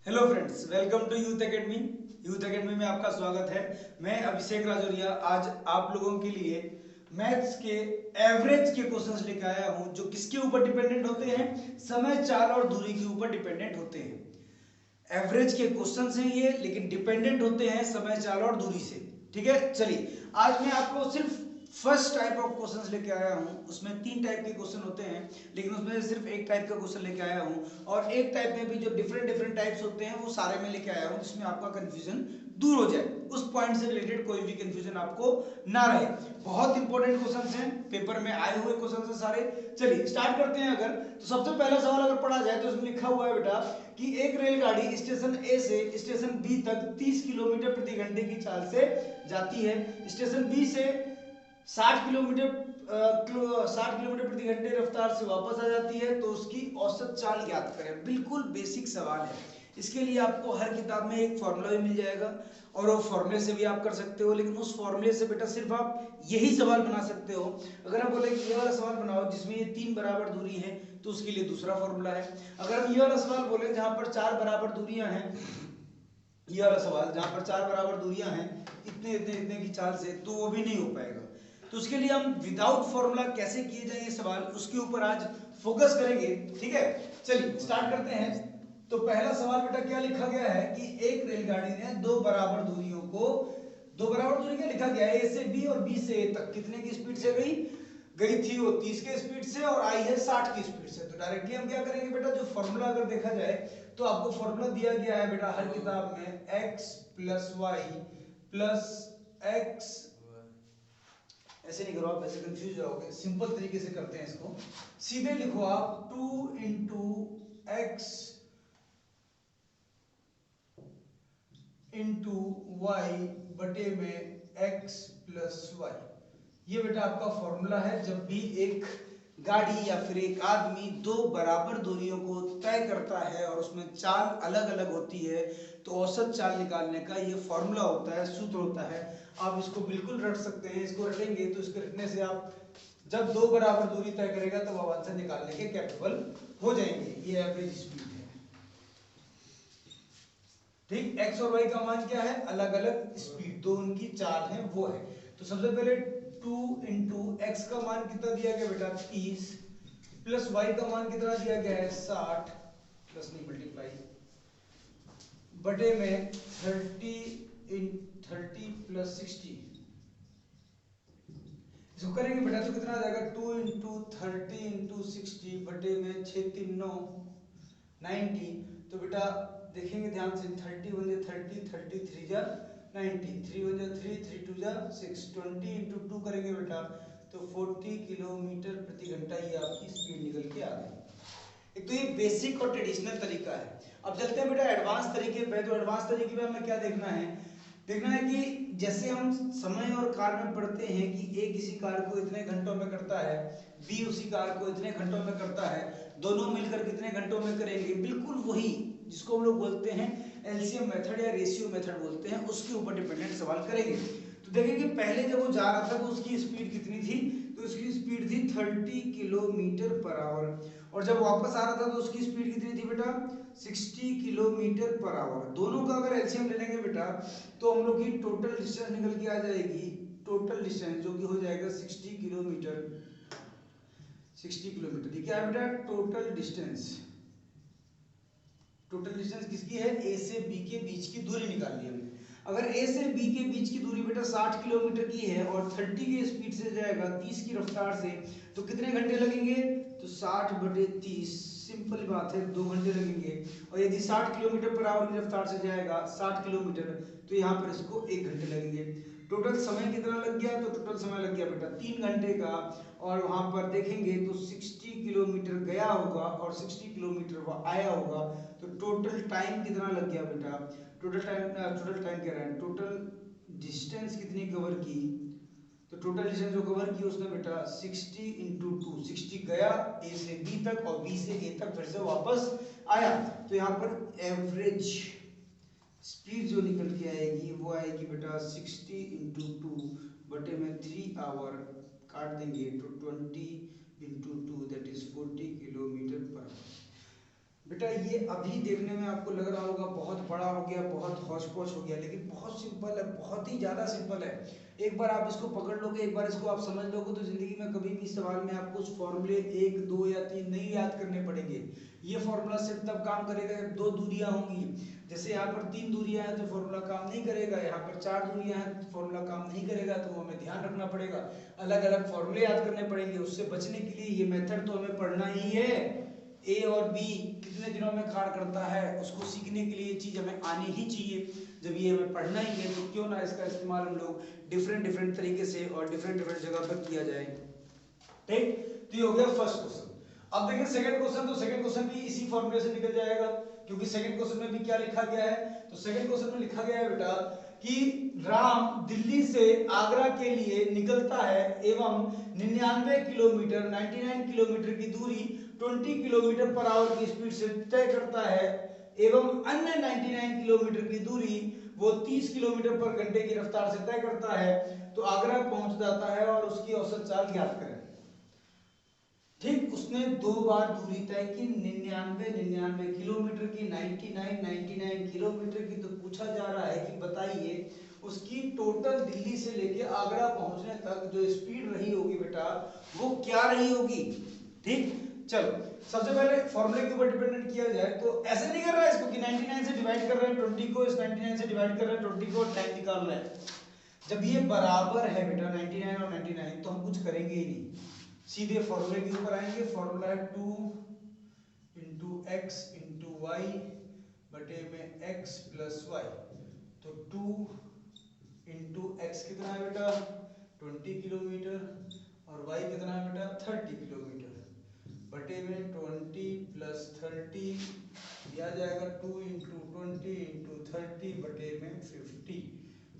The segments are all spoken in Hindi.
Hello friends, welcome to youth academy. Youth academy में आपका स्वागत है। मैं अभिषेक राजौरिया आज आप लोगों के लिए मैथ्स के एवरेज के क्वेश्चंस लेकर आया हूं, जो किसके ऊपर डिपेंडेंट होते हैं? समय, चाल और दूरी के ऊपर डिपेंडेंट होते हैं। एवरेज के क्वेश्चंस हैं ये, लेकिन डिपेंडेंट होते हैं समय, चाल और दूरी से। ठीक है, चलिए आज मैं आपको सिर्फ फर्स्ट टाइप ऑफ क्वेश्चंस लेके आया हूं। उसमें तीन टाइप के क्वेश्चन होते हैं, लेकिन उसमें से सिर्फ एक टाइप का क्वेश्चन लेके आया हूं। और एक टाइप में भी जो डिफरेंट डिफरेंट टाइप्स होते हैं वो सारे में लेके आया हूं, जिसमें आपका कंफ्यूजन दूर हो जाए, उस पॉइंट से रिलेटेड कोई भी कंफ्यूजन आपको ना रहे। बहुत इंपॉर्टेंट क्वेश्चंस हैं, पेपर में आए हुए क्वेश्चंस हैं सारे। चलिए स्टार्ट करते हैं। अगर तो सबसे पहला सवाल अगर पढ़ा जाए तो उसमें लिखा हुआ है बेटा कि एक रेलगाड़ी स्टेशन ए से स्टेशन बी तक 30 किलोमीटर प्रति घंटे की चाल से जाती है। स्टेशन बी से 60 किलोमीटर 60 किलोमीटर प्रति घंटे रफ्तार से वापस आ जाती है, तो उसकी औसत चाल ज्ञात करें। बिल्कुल बेसिक सवाल है। इसके लिए आपको हर किताब में एक फॉर्मूला भी मिल जाएगा, और वो फॉर्मूले से भी आप कर सकते हो, लेकिन उस फॉर्मूले से बेटा सिर्फ आप यही सवाल बना सकते हो। अगर आप बोले कि ये वाला सवाल बनाओ जिसमें ये तीन बराबर दूरी है, तो उसके लिए दूसरा फॉर्मूला है। अगर हम ये वाला सवाल बोले जहां पर चार बराबर दूरियां हैं, ये वाला सवाल जहां पर चार बराबर दूरियां हैं इतने इतने इतने की चाल से, तो वो भी नहीं हो पाएगा। तो उसके लिए हम विदाउट फॉर्मूला कैसे किए जाए ये सवाल, उसके ऊपर आज फोकस करेंगे। ठीक है, चलिए स्टार्ट करते हैं। तो पहला सवाल बेटा क्या लिखा गया है कि एक रेलगाड़ी ने दो बराबर दूरियों को, दो बराबर दूरी क्या लिखा गया है, ए से बी और बी से ए तक कितने की स्पीड से गई गई थी वो 30 के स्पीड से, और आई है 60 की स्पीड से। तो डायरेक्टली हम क्या करेंगे बेटा, जो फॉर्मूला अगर देखा जाए तो आपको फॉर्मूला दिया गया है बेटा हर किताब में, x plus y plus x. ऐसे नहीं करो आप, ऐसे कंफ्यूज जाओगे। सिंपल तरीके से करते हैं इसको, सीधे लिखो आप 2 × इंटू वाई बटे में x प्लस वाई। ये बेटा आपका फॉर्मूला है। जब भी एक गाड़ी या फिर एक आदमी दो बराबर दूरियों को तय करता है और उसमें चाल अलग अलग होती है, तो औसत चाल निकालने का ये फॉर्मूला होता है, सूत्र होता है। आप इसको बिल्कुल रट सकते हैं। इसको रटेंगे तो इसके रटने से आप जब दो बराबर दूरी तय करेगा तब आप आंसर निकालने के कैपेबल हो जाएंगे। ये एवरेज स्पीड है। ठीक, एक्स और वाई का मान क्या है, अलग अलग स्पीड, तो उनकी चाल है वो है। तो सबसे पहले 2 × एक्स का मान कितना दिया गया बेटा 30, प्लस वाई का मान कितना दिया गया है 60, प्लस नहीं मल्टीप्लाई, बटे में 30 इसको करेंगे बेटा तो कितना आ जाएगा 2 × 30 × 60 बटे में 6 3 9 90। तो बेटा देखेंगे ध्यान से, 30 1 30 30 3 90, 3 1 3 3 2 6, 20 × 2 करेंगे बेटा तो 40 किलोमीटर प्रति घंटा ये आपकी स्पीड निकल के आ गई। एक तो ये बेसिक और ट्रेडिशनल तरीका है। अब चलते हैं बेटा एडवांस तरीके पे। तो एडवांस तरीके में हमें क्या देखना है, देखना है कि जैसे हम समय और कार में पढ़ते हैं कि ए किसी कार को इतने घंटों में करता है, बी उसी कार को इतने घंटों में करता है, दोनों मिलकर कितने घंटों में करेंगे, बिल्कुल वही जिसको हम लोग बोलते हैं एलसीएम मेथड या रेशियो मेथड बोलते हैं, उसके ऊपर डिपेंडेंट सवाल करेंगे। तो देखेंगे पहले जब वो जा रहा था तो उसकी स्पीड कितनी थी, तो उसकी स्पीड थी 30 किलोमीटर पर आवर, और जब वापस आ रहा था तो उसकी स्पीड कितनी थी बेटा 60 किलोमीटर पर आवर। दोनों का अगर एलसीएम ले लेंगे बेटा तो हम लोग की टोटल डिस्टेंस निकल के आ जाएगी, टोटल डिस्टेंस जो कि हो जाएगा 60 किलोमीटर। 60 किलोमीटर ये क्या है बेटा, टोटल डिस्टेंस। टोटल डिस्टेंस किसकी है, ए से बी के बीच की दूरी निकालनी है हमने। अगर ए से बी के बीच की दूरी बेटा 60 किलोमीटर की है और 30 की स्पीड से जाएगा 30 की रफ्तार से, तो कितने घंटे लगेंगे, तो 60 बटे 30, सिंपल बात है 2 घंटे लगेंगे। और यदि 60 किलोमीटर पर आवर की रफ्तार से जाएगा 60 किलोमीटर, तो यहाँ पर इसको 1 घंटे लगेंगे। टोटल समय कितना लग गया, तो टोटल समय लग गया बेटा 3 घंटे का। और वहां पर देखेंगे तो 60 किलोमीटर गया होगा और 60 किलोमीटर वो आया होगा, तो टोटल टाइम कितना लग गया बेटा, टोटल टाइम कह रहा है, टोटल डिस्टेंस कितनी कवर की, तो टोटल डिस्टेंस जो कवर की उसने बेटा 60 × 2, 60 गया ए से बी तक और बी से ए तक फिर से वापस आया। तो यहाँ पर एवरेज स्पीड जो निकल के आएगी वो आएगी बेटा 60 × 2 बटे में 3 आवर काट देंगे तो 20 × 2 that is 40 kilometre per our. बेटा ये अभी देखने में आपको लग रहा होगा बहुत बड़ा हो गया, बहुत हौच पौच हो गया, लेकिन बहुत सिंपल है, बहुत ही ज़्यादा सिंपल है। एक बार आप इसको पकड़ लोगे, एक बार इसको आप समझ लोगे, तो जिंदगी में कभी भी सवाल में आपको उस फॉर्मूले 1, 2 या 3 नहीं याद करने पड़ेंगे। ये फॉर्मूला सिर्फ तब काम करेगा जब 2 दूरियां होंगी। जैसे यहाँ पर 3 दूरियां हैं तो फॉर्मूला काम नहीं करेगा, यहाँ पर 4 दूरियां हैं तो फॉर्मूला काम नहीं करेगा, तो वो हमें ध्यान रखना पड़ेगा। अलग अलग फॉर्मूले याद करने पड़ेंगे। उससे बचने के लिए ये मेथड तो हमें पढ़ना ही है। ए और बी कितने दिनों में कार्य करता है, उसको सीखने के लिए ये चीज हमें आनी ही चाहिए। जब ये हमें पढ़ना ही है तो क्यों ना इसका इस्तेमाल हम लोग डिफरेंट डिफरेंट तरीके से और डिफरेंट डिफरेंट जगह पर किया जाए। ठीक, तो ये हो गया फर्स्ट क्वेश्चन। अब देखिए सेकंड क्वेश्चन, तो सेकंड क्वेश्चन भी इसी फॉर्मूले से निकल जाएगा, क्योंकि सेकंड क्वेश्चन में भी क्या लिखा गया है, तो सेकंड क्वेश्चन में लिखा गया है बेटा कि राम दिल्ली से आगरा के लिए निकलता है एवं 99 किलोमीटर 99 किलोमीटर की दूरी 20 किलोमीटर पर आवर की स्पीड से तय करता है एवं अन्य 99 किलोमीटर की दूरी वो 30 किलोमीटर पर घंटे की रफ्तार से तय करता है, तो आगरा पहुंच जाता है और उसकी औसत चाल ज्ञात करें। ठीक, उसने 2 बार दूरी तय की, 99 किलोमीटर की, 99 किलोमीटर की, तो पूछा जा रहा है कि बताइए उसकी टोटल दिल्ली से लेके आगरा पहुंचने तक जो स्पीड रही होगी बेटा वो क्या रही होगी। ठीक, चलो सबसे पहले फॉर्मूले के ऊपर डिपेंडेंट किया जाए तो ऐसे नहीं कर रहा है इसको कि 99 से डिवाइड कर रहे हैं 20 को, इस 99 से डिवाइड कर रहे हैं 20 को, टाइम निकाल रहे हैं। जब ये बराबर है बेटा 99 और 99 तो हम कुछ करेंगे ही नहीं, सीधे फॉर्मूले के ऊपर आएंगे। फॉर्मूला है 2 इंटू एक्स इंटू वाई बटे में x प्लस वाई, तो 2 इंटू एक्स कितना है बेटा 20 किलोमीटर और y कितना है बेटा 30 किलोमीटर बटे में 20 प्लस 30 दिया जाएगा 2 इंटू 20 इंटू 30 बटे में 50।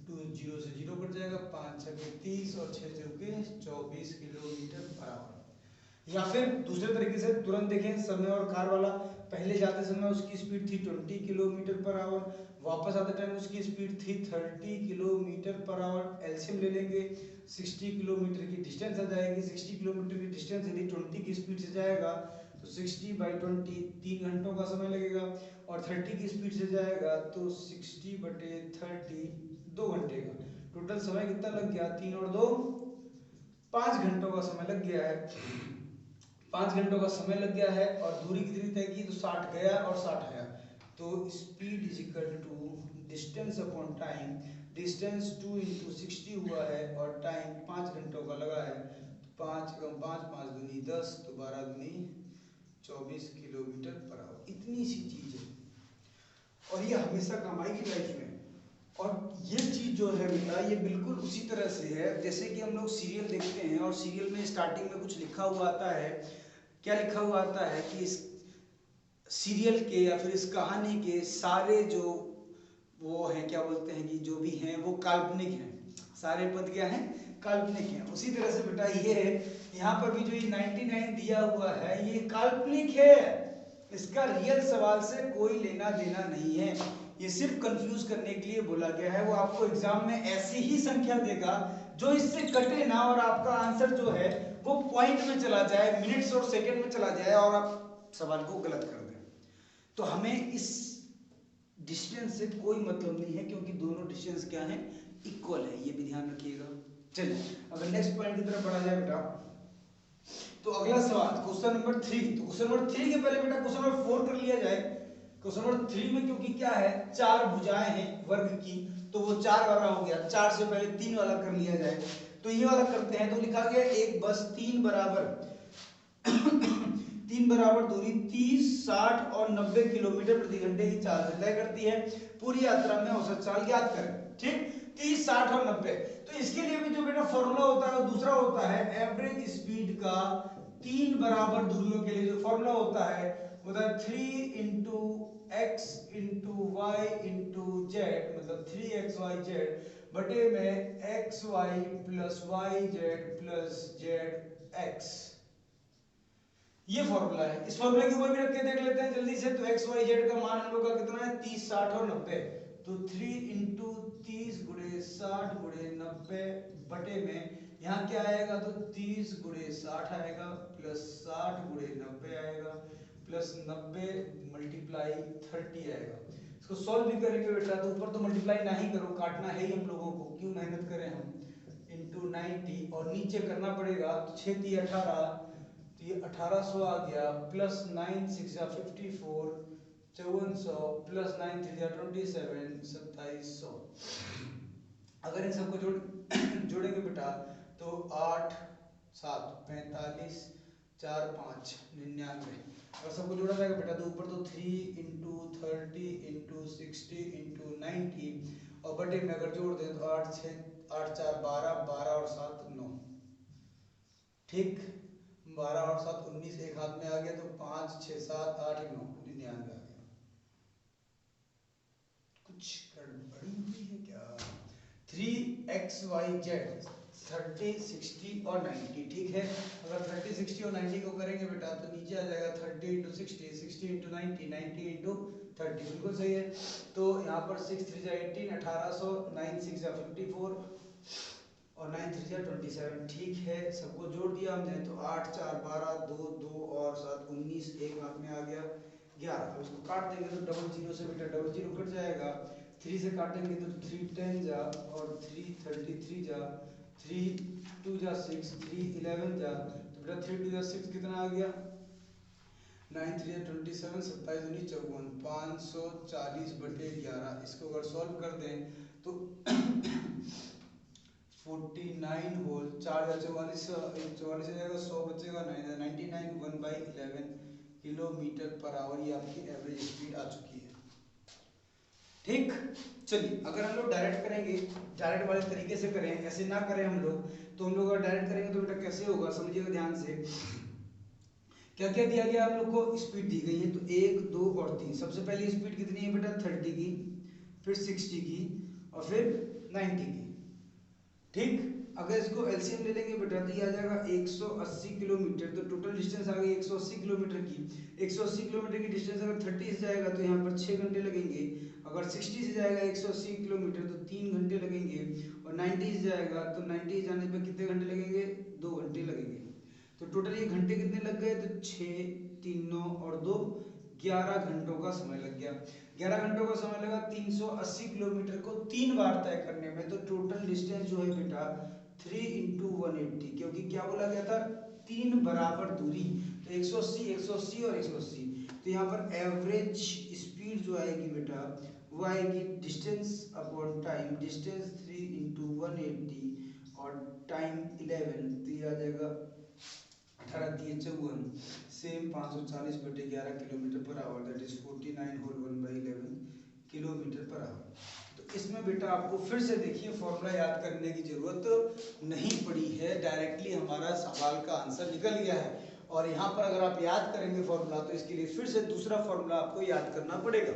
2 0 से 0 कट जाएगा, 5 6 30 और 6 चौके 24 किलोमीटर पर आवर। या फिर दूसरे तरीके से तुरंत देखें समय और कार वाला, पहले जाते समय उसकी स्पीड थी 20 किलोमीटर पर आवर, वापस आते टाइम उसकी स्पीड थी 30 किलोमीटर पर आवर। एलसीएम ले लेंगे, 60 किलोमीटर की डिस्टेंस आ जाएगी। 60 किलोमीटर की डिस्टेंस यदि 20 की स्पीड से जाएगा तो 60/20 3 घंटों का समय लगेगा, और 30 की स्पीड से जाएगा तो 60/30 2 घंटे का। टोटल समय कितना लग गया, 3 और 2 5 घंटों का समय लग गया है। 5 घंटों का समय लग गया है और दूरी कितनी तय की, तो 60 गया और 60 आया, तो speed is equal to distance upon time. Distance 2 into 60 हुआ है और टाइम 5 घंटों का लगा है, 5 कम 5 5 दूनी 10, तो 12 दूनी 24 किलोमीटर पर आवर। इतनी सी चीज है और ये हमेशा काम आएगी लाइफ में। और ये चीज जो है बेटा ये बिल्कुल उसी तरह से है जैसे कि हम लोग सीरियल देखते हैं और सीरियल में स्टार्टिंग में कुछ लिखा हुआ आता है। क्या लिखा हुआ आता है कि इस सीरियल के या फिर इस कहानी के सारे जो वो हैं, क्या बोलते हैं कि जो भी हैं वो काल्पनिक हैं, सारे पद क्या हैं, काल्पनिक हैं। उसी तरह से बेटा ये यहाँ पर भी जो ये 99 दिया हुआ है ये काल्पनिक है, इसका रियल सवाल से कोई लेना देना नहीं है, ये सिर्फ कंफ्यूज करने के लिए बोला गया है। वो आपको एग्जाम में ऐसी ही संख्या देगा जो इससे कटे ना और आपका आंसर जो है वो पॉइंट में चला जाए, मिनट्स और सेकंड में चला जाए और आप सवाल को गलत कर दें। तो हमें इस डिस्टेंस से कोई मतलब नहीं है क्योंकि दोनों डिस्टेंस क्या है, इक्वल है, ये भी ध्यान रखिएगा। चलिए अगर नेक्स्ट पॉइंट की तरफ बढ़ा जाए बेटा, तो अगला सवाल क्वेश्चन नंबर 3। तो क्वेश्चन नंबर 3 के पहले बेटा क्वेश्चन नंबर 4 कर लिया जाए। क्वेश्चन नंबर 3 में क्योंकि क्या है, 4 भुजाएं हैं वर्ग की, तो वो 4 वाला हो गया, 4 से पहले 3 वाला कर लिया जाए। तो ये वाला करते हैं, तो लिखा गया एक बस 3 बराबर दूरी 30, 60 और 90 किलोमीटर प्रति घंटे की चाल से तय करती है। पूरी यात्रा में औसत चाल ज्ञात करें। ठीक, 30, 60 और 90। तो इसके लिए भी जो बेटा फॉर्मूला होता है वो दूसरा होता है, एवरेज स्पीड का 3 बराबर दूरियों के लिए जो फॉर्मूला होता है वो होता है 3 into x into y into z, मतलब 3xyz बटे में xy plus yz plus zx। ये फॉर्मूला है। इस फॉर्मूले के ऊपर भी रख के देख लेते हैं जल्दी से। तो एक्स वाई जेड का मान हम लोग का कितना है, 30, 60 और 90। तो 3 इंटू 30 गुणे 60 गुणे 90 बटे में यहाँ क्या आएगा, तो 30 गुणे 60 आएगा प्लस 60 गुणे 90 आएगा प्लस 90 मल्टीप्लाई 30 आएगा। इसको सॉल्व भी करेंगे बेटा तो ऊपर तो मल्टीप्लाई ना ही करो, काटना है ही हम लोगों को, क्यों मेहनत करें हम, इंटू 90 और नीचे करना पड़ेगा तो 6 × 18 तो ये 1800 आ गया, प्लस 9 × 6 = 54 5400 प्लस 9 × 3 = 27 2700। अगर इन सबको जोड़ेंगे बेटा तो 8 7 45 4 5 99, और सबको जोड़ा जाएगा बेटा तो ऊपर तो 3 × 30 × 60 × 90 और बटे में अगर जोड़ दें तो 8 4 12 12 और 7 9, ठीक, 12 और 7 19, एक हाथ में आ गया तो 5 6 7 8 9 99 आ गया। कुछ गड़बड़ी हुई है क्या? 3xyz 30 60 और 90, ठीक है। अगर 30 60 और 90 को करेंगे बेटा तो नीचे आ जाएगा 30 × 60 60 × 90 90 × 30, बिल्कुल सही है। तो यहाँ पर 6 3 = 18 1800 9 6 = 54 और 9 3 = 27, ठीक है। सबको जोड़ दिया हमने तो 8 4 12 2 2 और 7 19, एक हाथ में आ गया 11। अब इसको काट देंगे तो डबल जीरो से बेटा डबल जीरो कट जाएगा, 3 से काटेंगे तो 3 10 जा और 3 33 जा, 3 2 जा 6 3 11 जा, तो बेटा 3 2 जा 6 कितना आ गया, 9 3 = 27 27 दूनी 54 540 बटे 11। इसको अगर सॉल्व कर दें तो 49 होल 4 × 44 44 हो जाएगा, 100 बचेगा 99 1/11 किलोमीटर पर आवर, ये आपकी एवरेज स्पीड आ चुकी है, ठीक। चलिए अगर हम लोग डायरेक्ट करेंगे, डायरेक्ट वाले तरीके से करें, ऐसे ना करें हम लोग, तो हम लोग अगर डायरेक्ट करेंगे तो बेटा कैसे होगा, समझिएगा ध्यान से। क्या क्या दिया गया आप लोग को, स्पीड दी गई है तो 1 2 और 3। सबसे पहली स्पीड कितनी है बेटा 30 की, फिर 60 की और फिर 90 की, ठीक। अगर इसको एलसीएम ले लेंगे बेटा तो ये आ जाएगा 180 किलोमीटर, तो टोटल डिस्टेंस आ गई 180 किलोमीटर की। 180 किलोमीटर की डिस्टेंस अगर 30 से जाएगा तो यहाँ पर 6 घंटे लगेंगे, अगर 60 से जाएगा 180 किलोमीटर तो 3 घंटे लगेंगे, और 90 से जाएगा तो 90 जाने पर कितने घंटे लगेंगे, 2 घंटे लगेंगे। तो टोटल ये घंटे कितने लग गए, तो 6 3 9 और 2 11 घंटों का समय लग गया। 11 घंटों का समय लगा 380 किलोमीटर को 3 बार तय करने में, तो टोटल डिस्टेंस जो है बेटा 3 × 180, क्योंकि क्या बोला गया था, 3 बराबर दूरी, तो 180 180 और 180, तो यहाँ पर एवरेज स्पीड जो आएगी बेटा वो आएगी डिस्टेंस अपॉन टाइम, डिस्टेंस 3 × 180 और टाइम 11, तो ये आ जाएगा 18 3 54, सेम 540 बटे 11 kilometre per hour, that is 49 whole 1/11 kilometre per hour. तो इसमें बेटा आपको फिर से देखिए फॉर्मूला याद करने की जरूरत नहीं पड़ी है, डायरेक्टली हमारा सवाल का आंसर निकल गया है। और यहाँ पर अगर आप याद करेंगे फॉर्मूला तो इसके लिए फिर से दूसरा फॉर्मूला आपको याद करना पड़ेगा।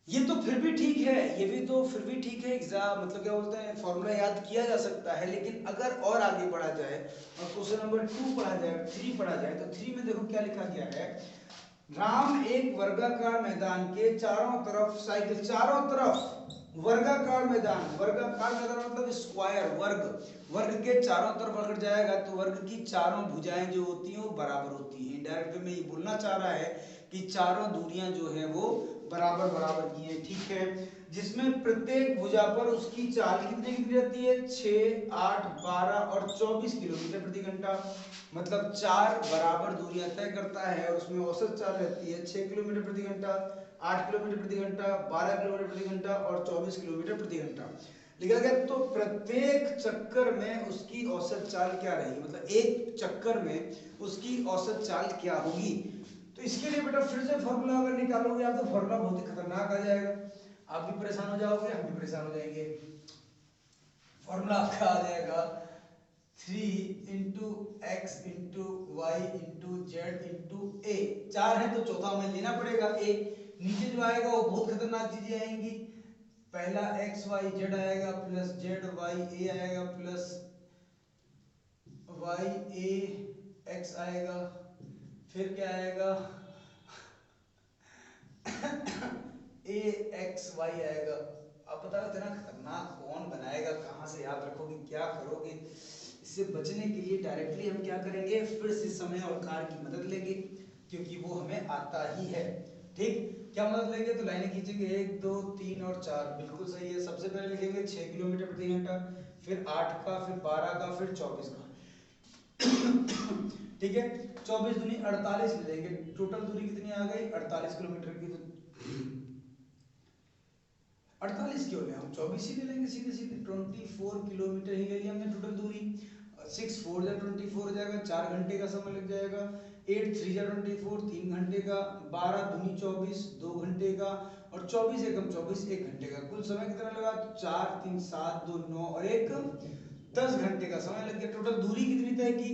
ये तो फिर भी ठीक है, ये भी तो फिर भी ठीक है, एग्जाम मतलब क्या बोलते हैं, फॉर्मूला याद किया जा सकता है, लेकिन अगर और आगे बढ़ा जाए और क्वेश्चन नंबर 2 पढ़ा जाए, 3 पढ़ा जाए, तो 3 में देखो क्या लिखा गया है, राम एक वर्गाकार मैदान के चारों तरफ साइकिल, चारों तरफ वर्गाकार मैदान, वर्गाकार मैदान मतलब स्क्वायर, वर्ग के चारों तरफ अगर जाएगा तो वर्ग की चारों भुजाएं जो होती हैं वो बराबर होती हैं। डायरेक्ट में ये बोलना चाह रहा है कि चारों दूरियां जो है वो बराबर बराबर की है, ठीक है। जिसमें प्रत्येक भुजा पर उसकी चाल कितनी कितनी रहती है, 6 8 12 और 24 किलोमीटर प्रति घंटा, मतलब 4 बराबर दूरियां तय करता है और उसमें औसत चाल रहती है 6 किलोमीटर प्रति घंटा, 8 किलोमीटर प्रति घंटा, 12 किलोमीटर प्रति घंटा और 24 किलोमीटर प्रति घंटा लिखा गया। तो प्रत्येक चक्कर में उसकी औसत चाल क्या रहेगी, मतलब एक चक्कर में उसकी औसत चाल क्या होगी। तो इसके लिए बेटा फिर से फॉर्मूला अगर निकालोगे आप तो फॉर्मूला बहुत ही खतरनाक आ जाएगा, आप भी परेशान हो जाओगे, हम भी परेशान हो जाएंगे। फॉर्मूला आपका आ जाएगा 3 × x × y × z × a, 4 है तो चौथा हमें लेना पड़ेगा a। नीचे जो आएगा वो बहुत खतरनाक चीजें आएंगी, पहला x y z आएगा प्लस z y a आएगा प्लस y a x आएगा, फिर क्या आएगा a x y आएगा। अब पता है इतना खतरनाक कौन बनाएगा, कहाँ से याद रखोगे, क्या करोगे। इससे बचने के लिए डायरेक्टली हम क्या करेंगे, फिर से समय और कार्य की मदद लेंगे। क्योंकि वो हमें आता ही है। ठीक, क्या मतलब लेंगे तो लाइनें खींचेंगे 1 2 3 और 4, बिल्कुल सही है। सबसे पहले लिखेंगे 6 किलोमीटर प्रति घंटा, फिर 8 का, फिर 12 का, फिर 24 का। ठीक है, 24 दूनी 48 ले लेंगे, टोटल दूरी कितनी आ गई 48 किलोमीटर की। तो 48 क्यों ले, हम 24 ही ले लेंगे सीधे सीधे, 24 किलोमीटर ही ले लिया हमने टोटल दूरी। 6 4 जा 24 हो जाएगा, 4 घंटे का समय लग जाएगा। 8 3 जा 24, 3 घंटे का। 12 दूनी 24, 2 घंटे का। और 24 एकम 24, 1 घंटे का। कुल समय कितना लगा, 4 3 7 2 9 और 1 10 घंटे का समय लग गया। टोटल दूरी कितनी तय की,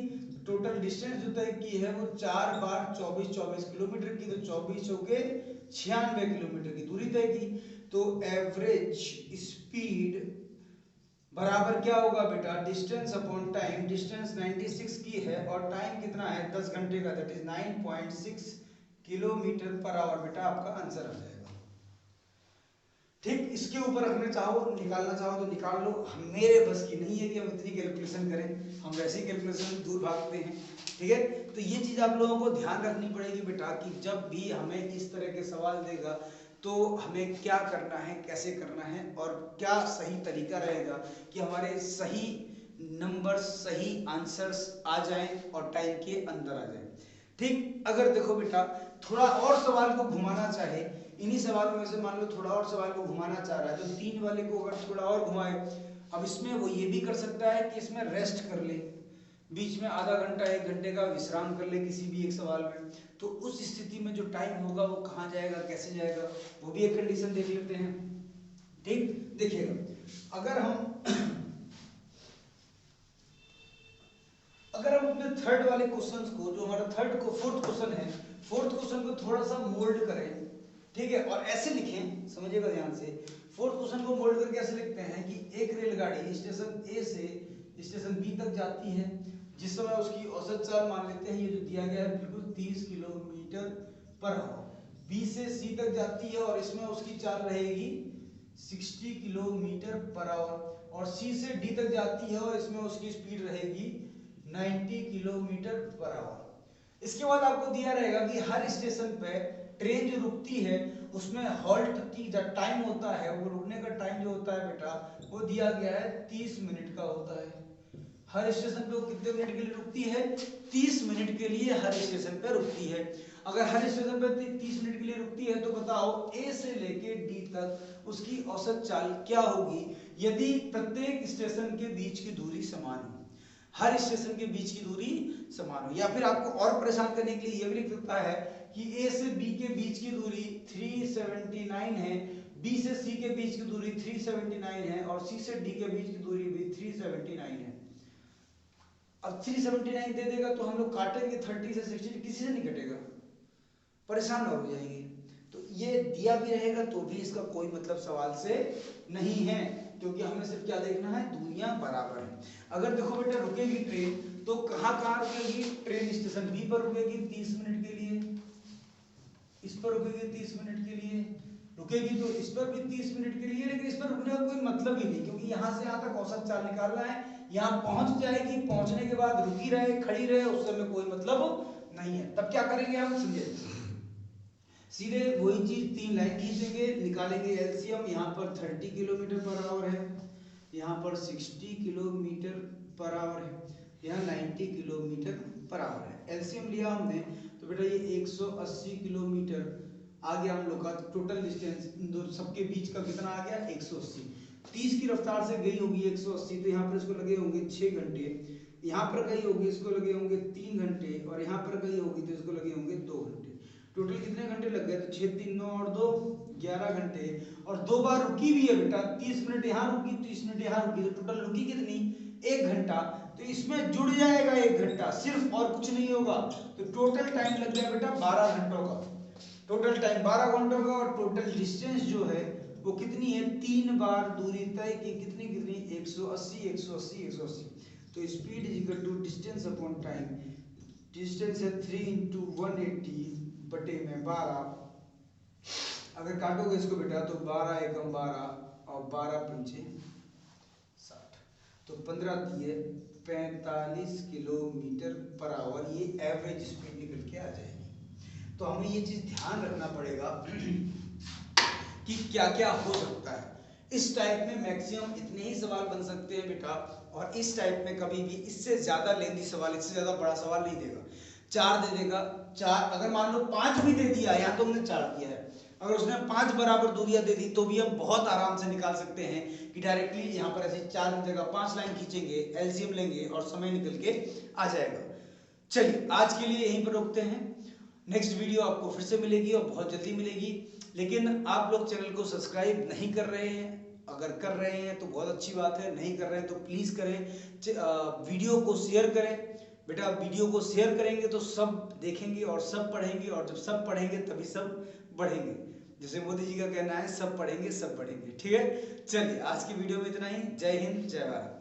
टोटल डिस्टेंस जो तय की है वो 4 बार 24 24 किलोमीटर की, तो 24 चौके 96 किलोमीटर की दूरी तय की। तो एवरेज स्पीड बराबर क्या होगा बेटा, डिस्टेंस अपॉन टाइम। डिस्टेंस 96 की है और टाइम कितना है 10 घंटे का, that is 9.6 kilometre per our. बेटा आपका आंसर आ जाएगा। ठीक, इसके ऊपर रखना चाहो, निकालना चाहो तो निकाल लो, मेरे बस की नहीं है कि हम इतनी कैलकुलेशन करें, हम वैसी कैलकुलेशन दूर भागते हैं। ठीक है, तो ये चीज आप लोगों को ध्यान रखनी पड़ेगी बेटा कि जब भी हमें इस तरह के सवाल देगा तो हमें क्या करना है, कैसे करना है और क्या सही तरीका रहेगा कि हमारे सही नंबर्स, सही आंसर्स आ जाएं और टाइम के अंदर आ जाएं। ठीक, अगर देखो बेटा थोड़ा और सवाल को घुमाना चाहे, इन्हीं सवालों में से मान लो थोड़ा और सवाल को घुमाना चाह रहा है, तो 3 वाले को अगर थोड़ा और घुमाए, अब इसमें वो ये भी कर सकता है कि इसमें रेस्ट कर ले, बीच में आधा घंटा 1 घंटे का विश्राम कर ले किसी भी एक सवाल में, तो उस स्थिति में जो टाइम होगा वो कहाँ जाएगा, कैसे जाएगा, वो भी एक कंडीशन देख लेते हैं। ठीक, देखिएगा अगर हम अपने थर्ड वाले क्वेश्चन को, जो हमारा फोर्थ क्वेश्चन है, फोर्थ क्वेश्चन को थोड़ा सा मोल्ड करें, ठीक है, और ऐसे लिखें, समझिएगा ध्यान से। फोर्थ क्वेश्चन को मोल्ड करके ऐसे लिखते हैं कि एक रेलगाड़ी स्टेशन ए से स्टेशन बी तक जाती है, जिस समय उसकी औसत चाल मान लेते हैं, ये जो दिया गया है बिल्कुल 30 किलोमीटर पर आवर। बी से सी तक जाती है और इसमें उसकी चाल रहेगी 60 किलोमीटर पर आवर, और सी से डी तक जाती है और इसमें उसकी स्पीड रहेगी 90 किलोमीटर पर आवर। इसके बाद आपको दिया रहेगा कि हर स्टेशन पे ट्रेन जो रुकती है उसमें हॉल्ट की जो टाइम होता है, वो रुकने का टाइम जो होता है बेटा वो दिया गया है 30 मिनट का होता है। हर स्टेशन पे वो कितने मिनट के लिए रुकती है, 30 मिनट के लिए हर स्टेशन पे रुकती है। अगर हर स्टेशन पे 30 मिनट के लिए रुकती है तो बताओ ए से लेके डी तक उसकी औसत चाल क्या होगी यदि प्रत्येक स्टेशन के बीच की दूरी समान हो, हर स्टेशन के बीच की दूरी समान हो। या फिर आपको और परेशान करने के लिए यह भी लिख सकता है कि ए से बी के बीच की दूरी 379 है, बी से सी के बीच की दूरी 379 है और सी से डी के बीच की दूरी भी 379 है। अब 379 दे देगा तो हम लोग काटेंगे 30 से 60, किसी से नहीं कटेगा, परेशान और हो जाएंगे। तो ये दिया भी रहेगा तो भी इसका कोई मतलब सवाल से नहीं है, क्योंकि हमें सिर्फ क्या देखना है, दूरियां बराबर हैं। अगर देखो बेटा रुकेगी ट्रेन तो कहाँ कहाँ रुकेगी, ट्रेन स्टेशन बी पर रुकेगी 30 मिनट के लिए, इस पर रुकेगी 30 मिनट के लिए, रुकेगी तो इस पर भी 30 मिनट के लिए, लेकिन इस पर रुकने का कोई मतलब ही नहीं, क्योंकि यहाँ से यहाँ तक औसत चाल निकालना है, यहाँ पहुंच जाएगी, पहुंचने के बाद रुकी रहे खड़ी रहे उससे हमें कोई मतलब नहीं है। तब क्या करेंगे हम, समझे, सीधे वही चीज 3 लाइन खींचेंगे, निकालेंगे एलसीएम। यहाँ पर 30 किलोमीटर पर आवर है, यहाँ पर 60 किलोमीटर पर आवर है, यहाँ 90 किलोमीटर पर आवर है। एलसीएम लिया हमने तो बेटा ये 180 किलोमीटर आ गया हम लोग का टोटल डिस्टेंस, इन दो सबके बीच का कितना आ गया 180। 30 की रफ्तार से गई होगी 180, तो यहाँ पर इसको लगे होंगे 6 घंटे, यहाँ पर गई होगी इसको लगे होंगे 3 घंटे और यहाँ पर गई होगी तो इसको लगे होंगे 2 घंटे। टोटल कितने घंटे लग गए, तो 6 3 9 और 2 11 घंटे। और 2 बार रुकी भी है बेटा, 30 मिनट यहाँ रुकी 30 मिनट यहाँ रुकी, तो टोटल रुकी कितनी 1 घंटा, तो इसमें जुड़ जाएगा 1 घंटा सिर्फ और कुछ नहीं होगा। तो टोटल टाइम लग गया बेटा 12 घंटों का, टोटल टाइम 12 घंटों का। और टोटल डिस्टेंस जो है वो कितनी है, 3 बार दूरी तय की, कितनी कितनी 180 180 180। तो speed is equal to distance upon time, distance है 3 × 180 बटे में 12। अगर काटोगे इसको बेटा तो 12 एकम 12 और 12 पंचे 60, तो 15 दिए 45 किलोमीटर पर आवर, ये एवरेज स्पीड निकल के आ जाएगी। तो हमें ये चीज ध्यान रखना पड़ेगा कि क्या क्या हो सकता है। इस टाइप में मैक्सिमम इतने ही सवाल बन सकते हैं बेटा, और इस टाइप में कभी भी इससे ज्यादा लेंदी सवाल, इससे ज्यादा बड़ा सवाल नहीं देगा। 4 दे देगा, 4 अगर मान लो 5 भी दे दिया, यहाँ तो हमने 4 दिया है, अगर उसने 5 बराबर दूरियां दे दी तो भी हम बहुत आराम से निकाल सकते हैं कि डायरेक्टली यहाँ पर ऐसे 4 की जगह 5 लाइन खींचेंगे, एलसीएम लेंगे और समय निकल के आ जाएगा। चलिए आज के लिए यहीं पर रोकते हैं। नेक्स्ट वीडियो आपको फिर से मिलेगी और बहुत जल्दी मिलेगी। लेकिन आप लोग चैनल को सब्सक्राइब नहीं कर रहे हैं, अगर कर रहे हैं तो बहुत अच्छी बात है, नहीं कर रहे हैं तो प्लीज करें। वीडियो को शेयर करें बेटा, वीडियो को शेयर करेंगे तो सब देखेंगे और सब पढ़ेंगे, और जब सब पढ़ेंगे तभी सब बढ़ेंगे। जैसे मोदी जी का कहना है, सब पढ़ेंगे सब बढ़ेंगे। ठीक है, चलिए आज की वीडियो में इतना ही। जय हिंद, जय भारत।